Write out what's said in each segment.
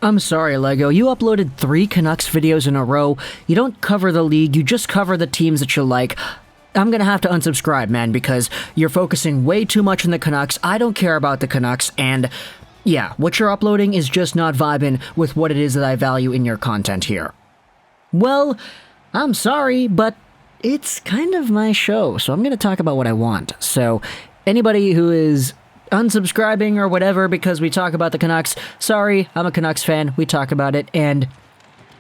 I'm sorry, Lego. You uploaded 3 Canucks videos in a row. You don't cover the league, you just cover the teams that you like. I'm gonna have to unsubscribe, man, because you're focusing way too much on the Canucks. I don't care about the Canucks, and yeah, what you're uploading is just not vibing with what it is that I value in your content here. Well, I'm sorry, but it's kind of my show, so I'm gonna talk about what I want. So, anybody who is unsubscribing or whatever because we talk about the Canucks, sorry, I'm a Canucks fan, we talk about it, and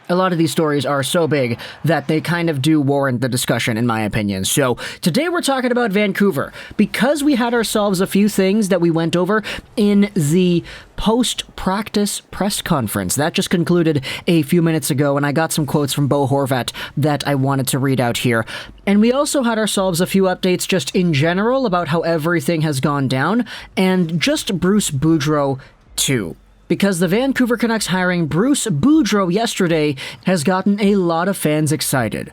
a lot of these stories are so big that they kind of do warrant the discussion, in my opinion. So, today we're talking about Vancouver, because we had ourselves a few things that we went over in the post-practice press conference. That just concluded a few minutes ago, and I got some quotes from Bo Horvat that I wanted to read out here. And we also had ourselves a few updates just in general about how everything has gone down, and just Bruce Boudreau too. Because the Vancouver Canucks hiring Bruce Boudreau yesterday has gotten a lot of fans excited.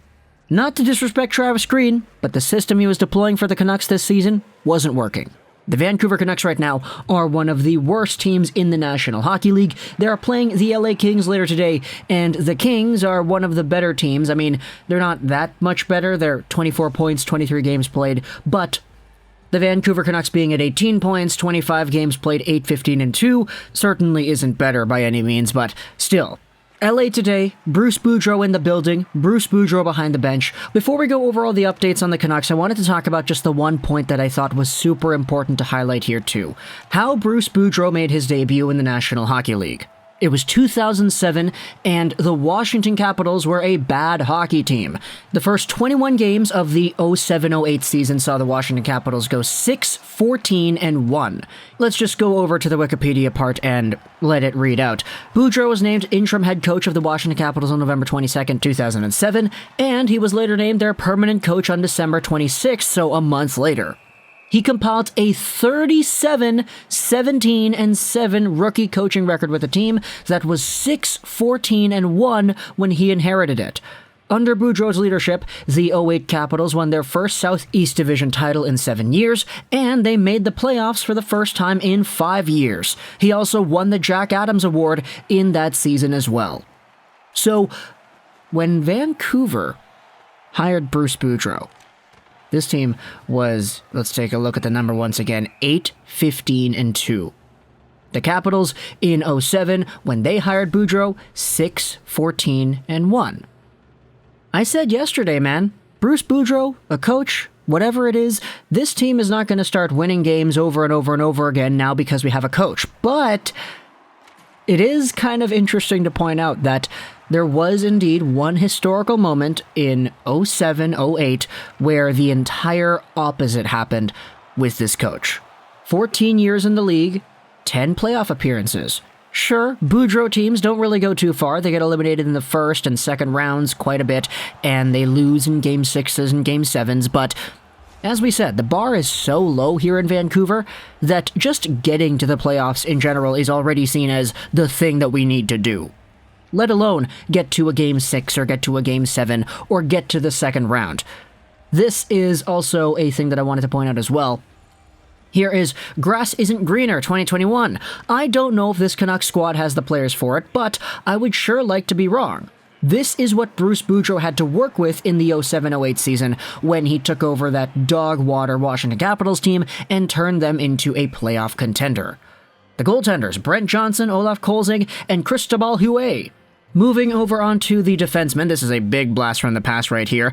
Not to disrespect Travis Green, but the system he was deploying for the Canucks this season wasn't working. The Vancouver Canucks right now are one of the worst teams in the National Hockey League. They are playing the LA Kings later today, and the Kings are one of the better teams. I mean, they're not that much better. They're 24 points, 23 games played, but the Vancouver Canucks being at 18 points, 25 games played, 8-15-2, certainly isn't better by any means, but still. LA today, Bruce Boudreau in the building, Bruce Boudreau behind the bench. Before we go over all the updates on the Canucks, I wanted to talk about just the one point that I thought was super important to highlight here too. How Bruce Boudreau made his debut in the National Hockey League. It was 2007, and the Washington Capitals were a bad hockey team. The first 21 games of the 07-08 season saw the Washington Capitals go 6-14-1. Let's just go over to the Wikipedia part and let it read out. Boudreau was named interim head coach of the Washington Capitals on November 22nd, 2007, and he was later named their permanent coach on December 26th, so a month later. He compiled a 37-17-7 rookie coaching record with a team that was 6-14-1 when he inherited it. Under Boudreau's leadership, the 08 Capitals won their first Southeast Division title in 7 years, and they made the playoffs for the first time in 5 years. He also won the Jack Adams Award in that season as well. So, when Vancouver hired Bruce Boudreau, this team was, let's take a look at the number once again, 8-15-2. The Capitals in 07, when they hired Boudreau, 6-14-1. I said yesterday, man, Bruce Boudreau, a coach, whatever it is, this team is not going to start winning games over and over and over again now because we have a coach. But it is kind of interesting to point out that there was indeed one historical moment in 07-08 where the entire opposite happened with this coach. 14 years in the league, 10 playoff appearances. Sure, Boudreau teams don't really go too far. They get eliminated in the first and second rounds quite a bit, and they lose in Game 6s and Game 7s, but as we said, the bar is so low here in Vancouver that just getting to the playoffs in general is already seen as the thing that we need to do. Let alone get to a Game 6 or get to a Game 7 or get to the second round. This is also a thing that I wanted to point out as well. Here is Grass Isn't Greener 2021. I don't know if this Canucks squad has the players for it, but I would sure like to be wrong. This is what Bruce Boudreau had to work with in the 07-08 season when he took over that dog-water Washington Capitals team and turned them into a playoff contender. The goaltenders, Brent Johnson, Olaf Kolzig, and Cristobal Huet. Moving over onto the defensemen, this is a big blast from the past right here.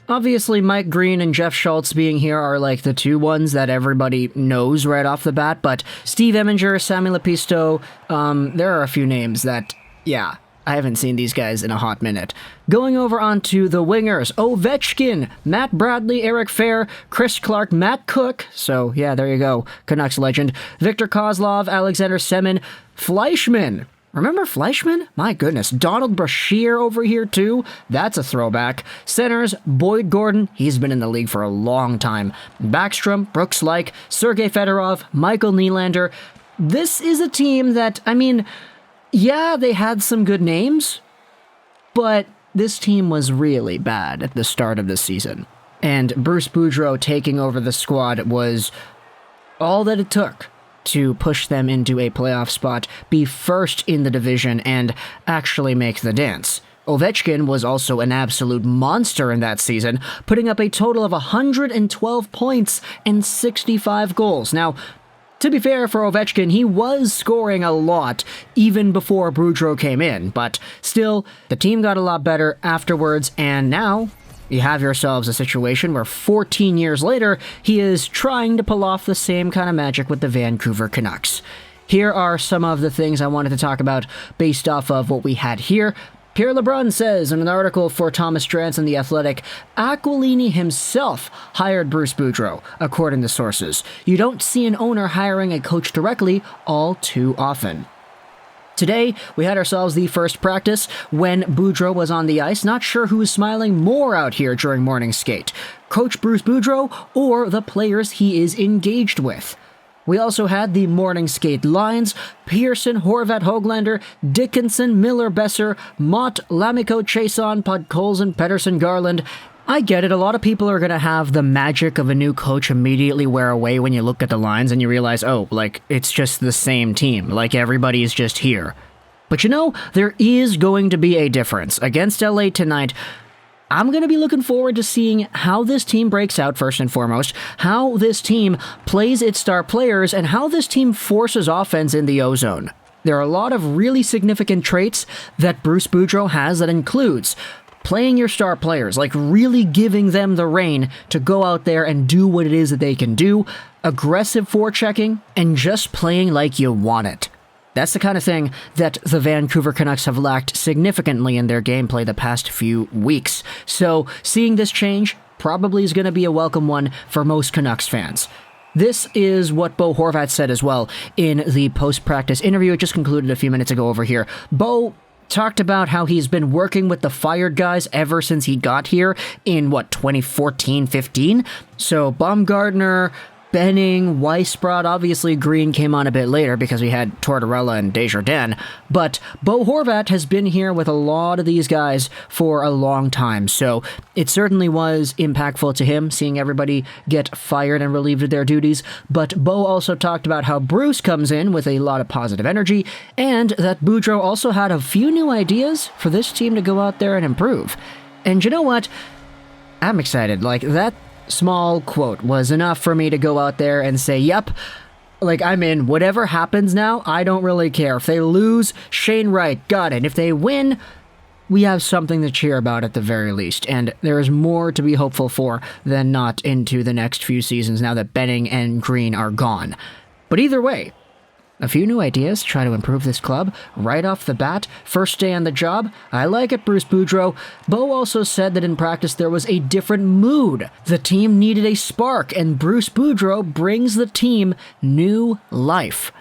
Obviously, Mike Green and Jeff Schultz being here are like the two ones that everybody knows right off the bat, but Steve Eminger, Sammy Lepisto, there are a few names that, yeah, I haven't seen these guys in a hot minute. Going over onto the wingers, Ovechkin, Matt Bradley, Eric Fair, Chris Clarke, Matt Cook, so yeah, there you go, Canucks legend, Victor Kozlov, Alexander Semin, Fleischmann. Remember Fleischmann? My goodness. Donald Boucher over here too. That's a throwback. Centers, Boyd Gordon. He's been in the league for a long time. Backstrom, Brooks Laich, Sergei Fedorov, Michael Nylander. This is a team that, I mean, yeah, they had some good names, but this team was really bad at the start of the season. And Bruce Boudreau taking over the squad was all that it took. to push them into a playoff spot, be first in the division, and actually make the dance. Ovechkin was also an absolute monster in that season, putting up a total of 112 points and 65 goals. Now, to be fair for Ovechkin, he was scoring a lot even before Boudreau came in, but still, the team got a lot better afterwards, and now you have yourselves a situation where 14 years later, he is trying to pull off the same kind of magic with the Vancouver Canucks. Here are some of the things I wanted to talk about based off of what we had here. Pierre LeBrun says in an article for Thomas Drance in The Athletic, Aquilini himself hired Bruce Boudreau, according to sources. You don't see an owner hiring a coach directly all too often. Today, we had ourselves the first practice when Boudreau was on the ice. Not sure who was smiling more out here during morning skate, Coach Bruce Boudreau or the players he is engaged with. We also had the morning skate lines: Pearson, Horvat, Höglander, Dickinson, Miller, Besser, Mott, Lamico, Chason, Podkolzin, Pettersson, Garland. I get it, a lot of people are going to have the magic of a new coach immediately wear away when you look at the lines and you realize, oh, like, it's just the same team, like everybody's just here. But you know, there is going to be a difference. Against LA tonight, I'm going to be looking forward to seeing how this team breaks out first and foremost, how this team plays its star players, and how this team forces offense in the O-zone. There are a lot of really significant traits that Bruce Boudreau has that includes playing your star players, like really giving them the rein to go out there and do what it is that they can do, aggressive forechecking, and just playing like you want it. That's the kind of thing that the Vancouver Canucks have lacked significantly in their gameplay the past few weeks. So seeing this change probably is going to be a welcome one for most Canucks fans. This is what Bo Horvat said as well in the post-practice interview. It just concluded a few minutes ago over here. Bo talked about how he's been working with the fired guys ever since he got here in, 2014-15? So Baumgartner, Benning, Weissbrod, obviously Green came on a bit later because we had Tortorella and Desjardins, but Bo Horvat has been here with a lot of these guys for a long time, so it certainly was impactful to him seeing everybody get fired and relieved of their duties. But Bo also talked about how Bruce comes in with a lot of positive energy, and that Boudreau also had a few new ideas for this team to go out there and improve. And you know what? I'm excited. Like, that small quote was enough for me to go out there and say, yep, like, I'm in. Whatever happens now, I don't really care. If they lose, Shane Wright, got it. If they win, we have something to cheer about at the very least. And there is more to be hopeful for than not into the next few seasons now that Benning and Green are gone. But either way, a few new ideas to try to improve this club right off the bat. First day on the job. I like it, Bruce Boudreau. Bo also said that in practice there was a different mood. The team needed a spark, and Bruce Boudreau brings the team new life.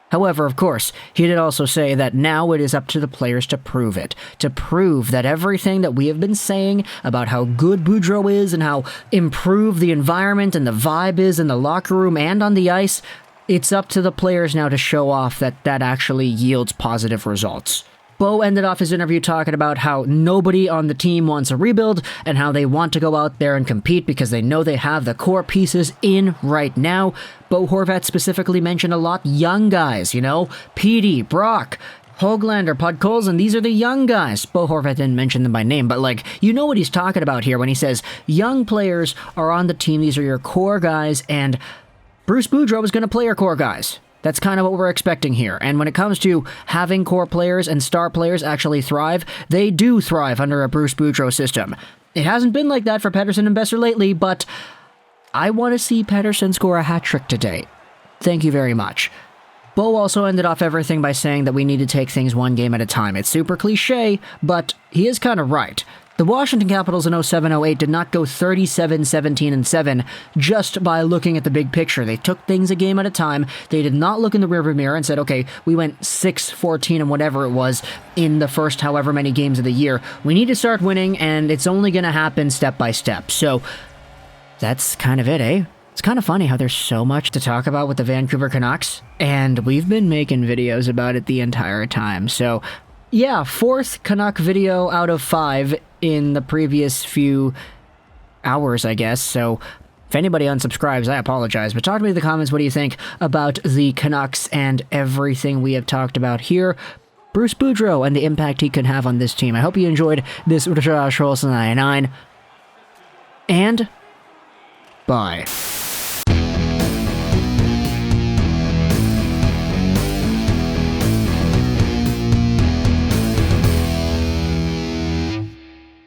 However, of course, he did also say that now it is up to the players to prove it. To prove that everything that we have been saying about how good Boudreau is and how improved the environment and the vibe is in the locker room and on the ice, it's up to the players now to show off that that actually yields positive results. Bo ended off his interview talking about how nobody on the team wants a rebuild and how they want to go out there and compete because they know they have the core pieces in right now. Bo Horvat specifically mentioned a lot young guys, Petey, Brock, Höglander, Podkolzin, these are the young guys. Bo Horvat didn't mention them by name, but you know what he's talking about here when he says young players are on the team, these are your core guys, and Bruce Boudreau is going to play our core guys. That's kind of what we're expecting here. And when it comes to having core players and star players actually thrive, they do thrive under a Bruce Boudreau system. It hasn't been like that for Pettersson and Besser lately, but I want to see Pettersson score a hat trick today. Thank you very much. Bo also ended off everything by saying that we need to take things one game at a time. It's super cliche, but he is kind of right. The Washington Capitals in 07-08 did not go 37-17-7 just by looking at the big picture. They took things a game at a time. They did not look in the rearview mirror and said, okay, we went 6-14 and whatever it was in the first however many games of the year. We need to start winning, and it's only going to happen step by step. So that's kind of it, eh? It's kind of funny how there's so much to talk about with the Vancouver Canucks, and we've been making videos about it the entire time. So yeah, fourth Canuck video out of 5 in the previous few hours, I guess. So If anybody unsubscribes, I apologize, but talk to me in the comments. What do you think about the Canucks and everything we have talked about here? Bruce Boudreau and the impact he could have on this team. I hope you enjoyed this Rosén 99, and bye.